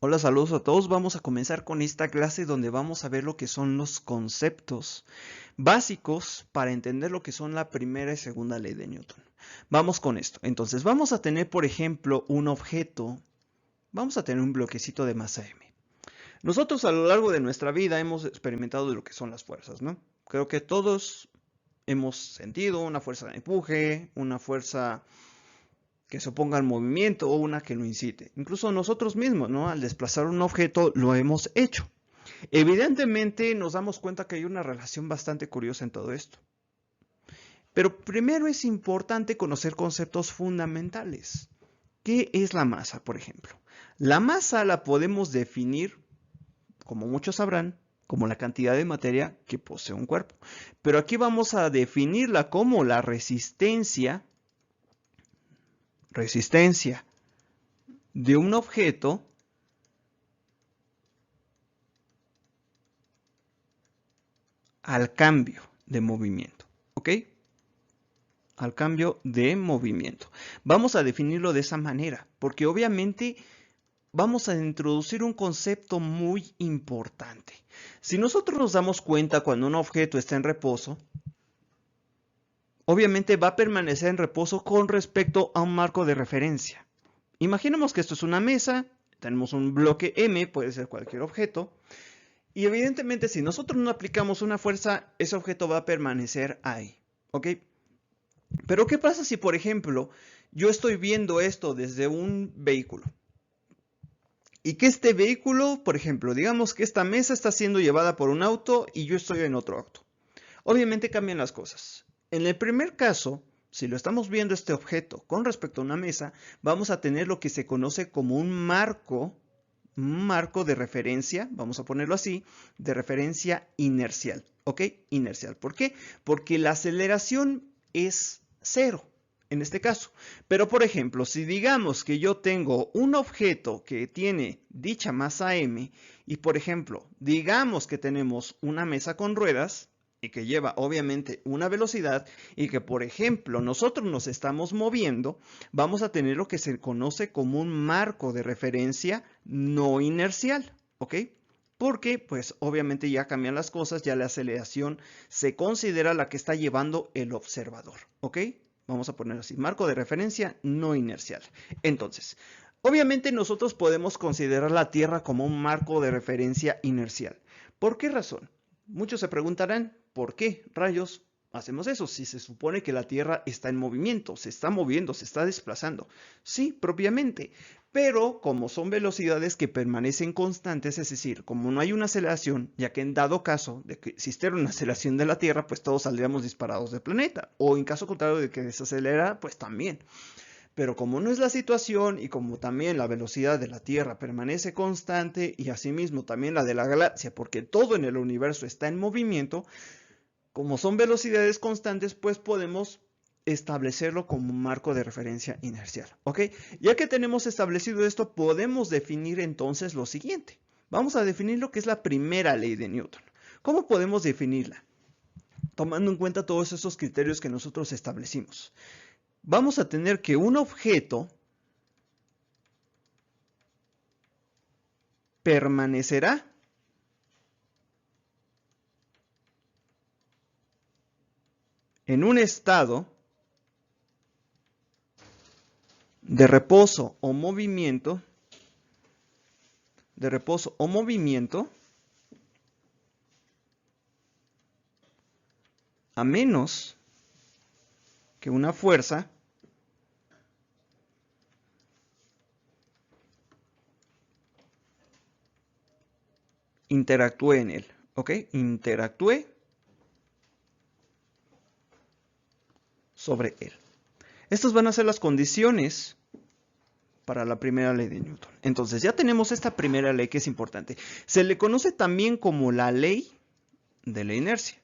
Hola, saludos a todos. Vamos a comenzar con esta clase donde vamos a ver lo que son los conceptos básicos para entender lo que son la primera y segunda ley de Newton. Vamos con esto. Entonces, vamos a tener, por ejemplo, un objeto. Vamos a tener un bloquecito de masa m. Nosotros a lo largo de nuestra vida hemos experimentado de lo que son las fuerzas, ¿no? Creo que todos hemos sentido una fuerza de empuje, una fuerza que se oponga al movimiento o una que lo incite. Incluso nosotros mismos, ¿no? Al desplazar un objeto lo hemos hecho. Evidentemente nos damos cuenta que hay una relación bastante curiosa en todo esto. Pero primero es importante conocer conceptos fundamentales. ¿Qué es la masa, por ejemplo? La masa la podemos definir, como muchos sabrán, como la cantidad de materia que posee un cuerpo. Pero aquí vamos a definirla como la resistencia de un objeto al cambio de movimiento, ¿ok? Al cambio de movimiento. Vamos a definirlo de esa manera, porque obviamente vamos a introducir un concepto muy importante. Si nosotros nos damos cuenta cuando un objeto está en reposo, obviamente va a permanecer en reposo con respecto a un marco de referencia. Imaginemos que esto es una mesa, tenemos un bloque M, puede ser cualquier objeto, y evidentemente si nosotros no aplicamos una fuerza, ese objeto va a permanecer ahí, ¿ok? Pero ¿qué pasa si, por ejemplo, yo estoy viendo esto desde un vehículo? Y que este vehículo, por ejemplo, digamos que esta mesa está siendo llevada por un auto y yo estoy en otro auto. Obviamente cambian las cosas. En el primer caso, si lo estamos viendo este objeto con respecto a una mesa, vamos a tener lo que se conoce como un marco de referencia, vamos a ponerlo así, de referencia inercial, ¿ok? Inercial. ¿Por qué? Porque la aceleración es cero en este caso. Pero por ejemplo, si digamos que yo tengo un objeto que tiene dicha masa m y por ejemplo, digamos que tenemos una mesa con ruedas, y que lleva obviamente una velocidad y que por ejemplo nosotros nos estamos moviendo, vamos a tener lo que se conoce como un marco de referencia no inercial, ¿ok? Porque pues obviamente ya cambian las cosas, ya la aceleración se considera la que está llevando el observador, ¿ok? Vamos a poner así, marco de referencia no inercial. Entonces, obviamente nosotros podemos considerar la Tierra como un marco de referencia inercial. ¿Por qué razón? Muchos se preguntarán, ¿por qué rayos hacemos eso? Si se supone que la Tierra está en movimiento, se está moviendo, se está desplazando. Sí, propiamente. Pero como son velocidades que permanecen constantes, es decir, como no hay una aceleración, ya que en dado caso de que existiera una aceleración de la Tierra, pues todos saldríamos disparados del planeta. O en caso contrario de que desacelera, pues también. Pero como no es la situación y como también la velocidad de la Tierra permanece constante y asimismo también la de la galaxia, porque todo en el universo está en movimiento, como son velocidades constantes, pues podemos establecerlo como un marco de referencia inercial, ¿ok? Ya que tenemos establecido esto, podemos definir entonces lo siguiente. Vamos a definir lo que es la primera ley de Newton. ¿Cómo podemos definirla? Tomando en cuenta todos esos criterios que nosotros establecimos. Vamos a tener que un objeto permanecerá en un estado de reposo o movimiento, a menos que una fuerza interactúe en él, ¿ok? Interactúe sobre él. Estas van a ser las condiciones para la primera ley de Newton. Entonces ya tenemos esta primera ley que es importante. Se le conoce también como la ley de la inercia.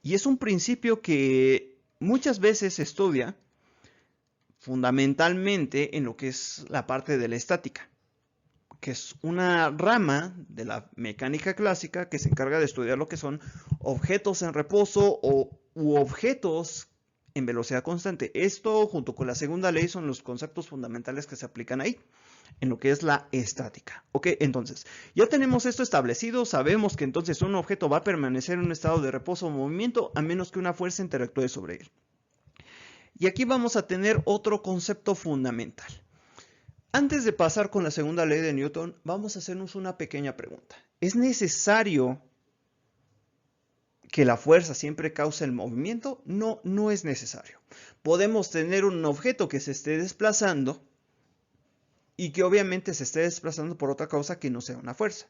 Y es un principio que muchas veces se estudia fundamentalmente en lo que es la parte de la estática, que es una rama de la mecánica clásica que se encarga de estudiar lo que son objetos en reposo u objetos en velocidad constante. Esto, junto con la segunda ley, son los conceptos fundamentales que se aplican ahí. en lo que es la estática. Ok, entonces, ya tenemos esto establecido, sabemos que entonces un objeto va a permanecer en un estado de reposo o movimiento a menos que una fuerza interactúe sobre él. Y aquí vamos a tener otro concepto fundamental. Antes de pasar con la segunda ley de Newton, vamos a hacernos una pequeña pregunta. ¿Es necesario que la fuerza siempre cause el movimiento? No, no es necesario. Podemos tener un objeto que se esté desplazando y que obviamente se esté desplazando por otra causa que no sea una fuerza.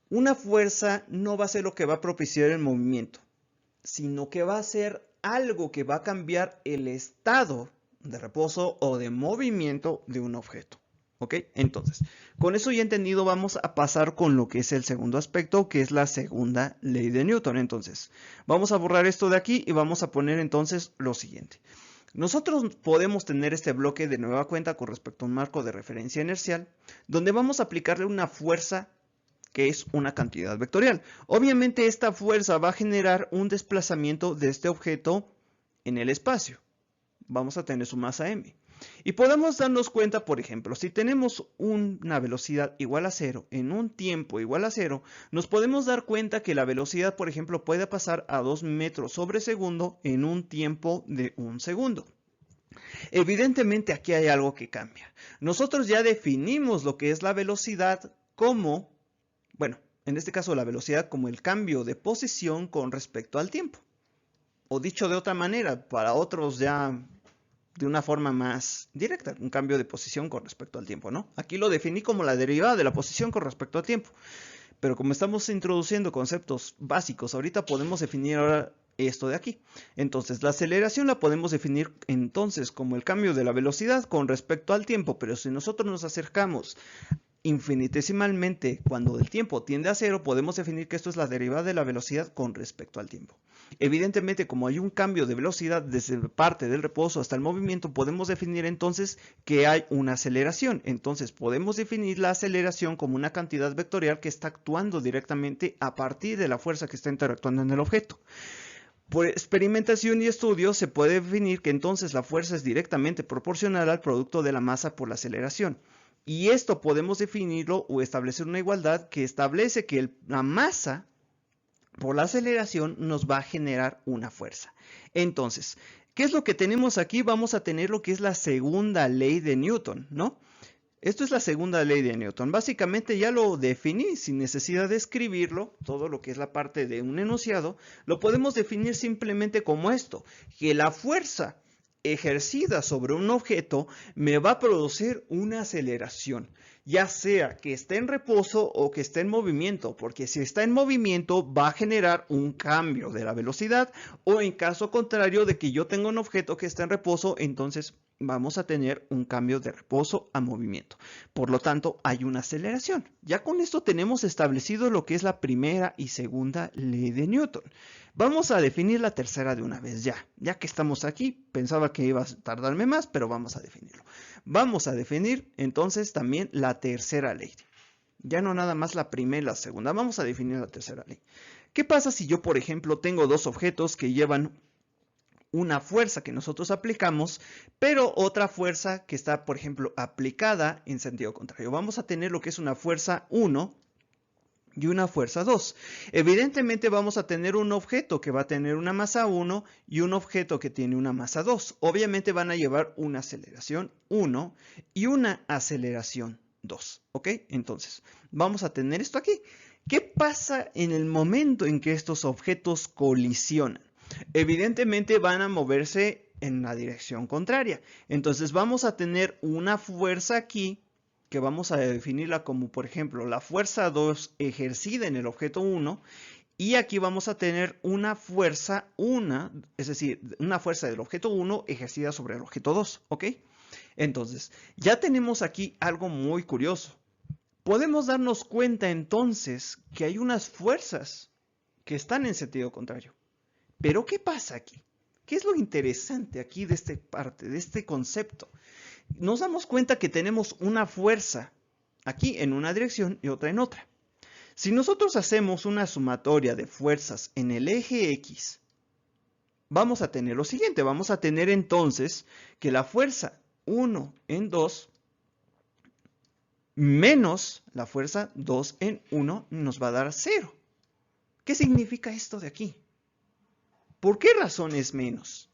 Una fuerza no va a ser lo que va a propiciar el movimiento, sino que va a ser algo que va a cambiar el estado de reposo o de movimiento de un objeto. ¿Ok? Entonces, con eso ya entendido, vamos a pasar con lo que es el segundo aspecto, que es la segunda ley de Newton. Entonces, vamos a borrar esto de aquí y vamos a poner entonces lo siguiente. Nosotros podemos tener este bloque de nueva cuenta con respecto a un marco de referencia inercial, donde vamos a aplicarle una fuerza que es una cantidad vectorial. Obviamente esta fuerza va a generar un desplazamiento de este objeto en el espacio. Vamos a tener su masa m. Y podemos darnos cuenta, por ejemplo, si tenemos una velocidad igual a 0 en un tiempo igual a 0, nos podemos dar cuenta que la velocidad, por ejemplo, puede pasar a 2 metros sobre segundo en un tiempo de 1 segundo. Evidentemente aquí hay algo que cambia. Nosotros ya definimos lo que es la velocidad como, bueno, en este caso la velocidad como el cambio de posición con respecto al tiempo. O dicho de otra manera, para otros ya de una forma más directa, un cambio de posición con respecto al tiempo, ¿no? Aquí lo definí como la derivada de la posición con respecto al tiempo. Pero como estamos introduciendo conceptos básicos, ahorita podemos definir ahora esto de aquí. Entonces, la aceleración la podemos definir entonces como el cambio de la velocidad con respecto al tiempo, pero si nosotros nos acercamos infinitesimalmente cuando el tiempo tiende a cero, podemos definir que esto es la derivada de la velocidad con respecto al tiempo. Evidentemente, como hay un cambio de velocidad desde parte del reposo hasta el movimiento, podemos definir entonces que hay una aceleración. Entonces, podemos definir la aceleración como una cantidad vectorial que está actuando directamente a partir de la fuerza que está interactuando en el objeto. Por experimentación y estudio se puede definir que entonces la fuerza es directamente proporcional al producto de la masa por la aceleración. Y esto podemos definirlo o establecer una igualdad que establece que la masa por la aceleración nos va a generar una fuerza. Entonces, ¿qué es lo que tenemos aquí? Vamos a tener lo que es la segunda ley de Newton, ¿no? Esto es la segunda ley de Newton. Básicamente ya lo definí sin necesidad de escribirlo, todo lo que es la parte de un enunciado, lo podemos definir simplemente como esto, que la fuerza ejercida sobre un objeto me va a producir una aceleración, ya sea que esté en reposo o que esté en movimiento, porque si está en movimiento va a generar un cambio de la velocidad, o en caso contrario de que yo tenga un objeto que está en reposo, entonces vamos a tener un cambio de reposo a movimiento. Por lo tanto, hay una aceleración. Ya con esto tenemos establecido lo que es la primera y segunda ley de Newton. Vamos a definir la tercera de una vez ya. Ya que estamos aquí, pensaba que iba a tardarme más, pero vamos a definirlo. Vamos a definir entonces también la tercera ley. Ya no nada más la primera y la segunda. Vamos a definir la tercera ley. ¿Qué pasa si yo, por ejemplo, tengo dos objetos que llevan una fuerza que nosotros aplicamos, pero otra fuerza que está, por ejemplo, aplicada en sentido contrario? Vamos a tener lo que es una fuerza 1 y una fuerza 2. Evidentemente vamos a tener un objeto que va a tener una masa 1 y un objeto que tiene una masa 2. Obviamente van a llevar una aceleración 1 y una aceleración 2. ¿Ok? Entonces, vamos a tener esto aquí. ¿Qué pasa en el momento en que estos objetos colisionan? Evidentemente van a moverse en la dirección contraria. Entonces vamos a tener una fuerza aquí que vamos a definirla como, por ejemplo, la fuerza 2 ejercida en el objeto 1, y aquí vamos a tener una fuerza 1, es decir, una fuerza del objeto 1 ejercida sobre el objeto 2, ¿ok? Entonces, ya tenemos aquí algo muy curioso. Podemos darnos cuenta entonces que hay unas fuerzas que están en sentido contrario. Pero, ¿qué pasa aquí? ¿Qué es lo interesante aquí de esta parte, de este concepto? Nos damos cuenta que tenemos una fuerza aquí en una dirección y otra en otra. Si nosotros hacemos una sumatoria de fuerzas en el eje X, vamos a tener lo siguiente. Vamos a tener entonces que la fuerza 1 en 2 menos la fuerza 2 en 1 nos va a dar 0. ¿Qué significa esto de aquí? ¿Por qué razón es menos?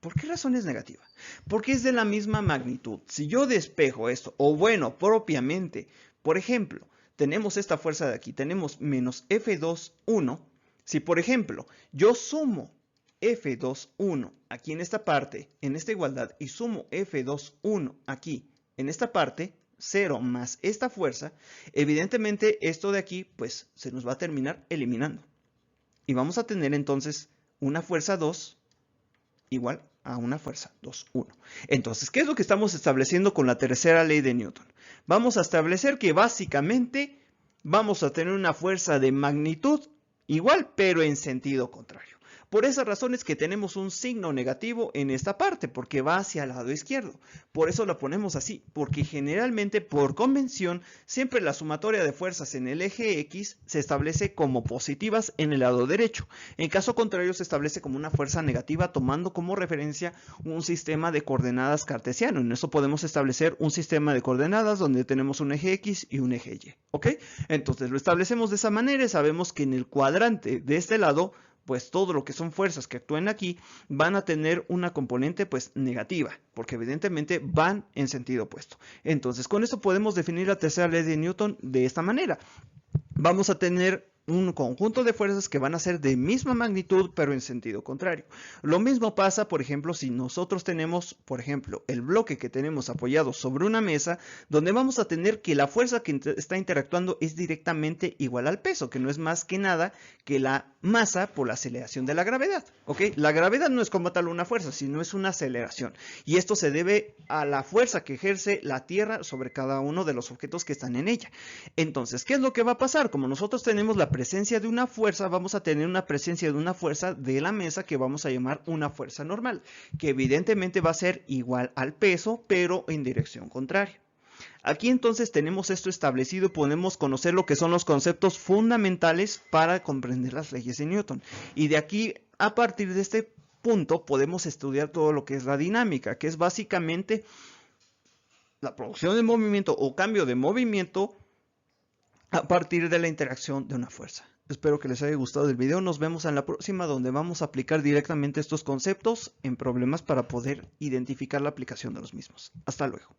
¿Por qué razón es negativa? Porque es de la misma magnitud. Si yo despejo esto, o bueno, propiamente, por ejemplo, tenemos esta fuerza de aquí, tenemos menos F2, 1. Si, por ejemplo, yo sumo F2, 1 aquí en esta parte, en esta igualdad, y sumo F2, 1 aquí, en esta parte, 0 más esta fuerza, evidentemente esto de aquí, pues, se nos va a terminar eliminando. Y vamos a tener entonces una fuerza 2 igual a una fuerza 2, 1. Entonces, ¿qué es lo que estamos estableciendo con la tercera ley de Newton? Vamos a establecer que básicamente vamos a tener una fuerza de magnitud igual, pero en sentido contrario. Por esas razones que tenemos un signo negativo en esta parte, porque va hacia el lado izquierdo. Por eso la ponemos así, porque generalmente, por convención, siempre la sumatoria de fuerzas en el eje X se establece como positivas en el lado derecho. En caso contrario, se establece como una fuerza negativa, tomando como referencia un sistema de coordenadas cartesiano. En eso podemos establecer un sistema de coordenadas donde tenemos un eje X y un eje Y. ¿Ok? Entonces lo establecemos de esa manera y sabemos que en el cuadrante de este lado, pues todo lo que son fuerzas que actúen aquí van a tener una componente pues negativa, porque evidentemente van en sentido opuesto. Entonces con esto podemos definir la tercera ley de Newton de esta manera. Vamos a tener un conjunto de fuerzas que van a ser de misma magnitud pero en sentido contrario. Lo mismo pasa, por ejemplo, si nosotros tenemos, por ejemplo, el bloque que tenemos apoyado sobre una mesa, donde vamos a tener que la fuerza que está interactuando es directamente igual al peso, que no es más que nada que la masa por la aceleración de la gravedad. ¿Ok? La gravedad no es como tal una fuerza, sino es una aceleración. Y esto se debe a la fuerza que ejerce la Tierra sobre cada uno de los objetos que están en ella. Entonces, ¿qué es lo que va a pasar? Como nosotros tenemos la presencia de una fuerza, vamos a tener una presencia de una fuerza de la mesa que vamos a llamar una fuerza normal, que evidentemente va a ser igual al peso, pero en dirección contraria. Aquí entonces tenemos esto establecido y podemos conocer lo que son los conceptos fundamentales para comprender las leyes de Newton. Y de aquí, a partir de este punto, podemos estudiar todo lo que es la dinámica, que es básicamente la producción de movimiento o cambio de movimiento a partir de la interacción de una fuerza. Espero que les haya gustado el video. Nos vemos en la próxima, donde vamos a aplicar directamente estos conceptos en problemas para poder identificar la aplicación de los mismos. Hasta luego.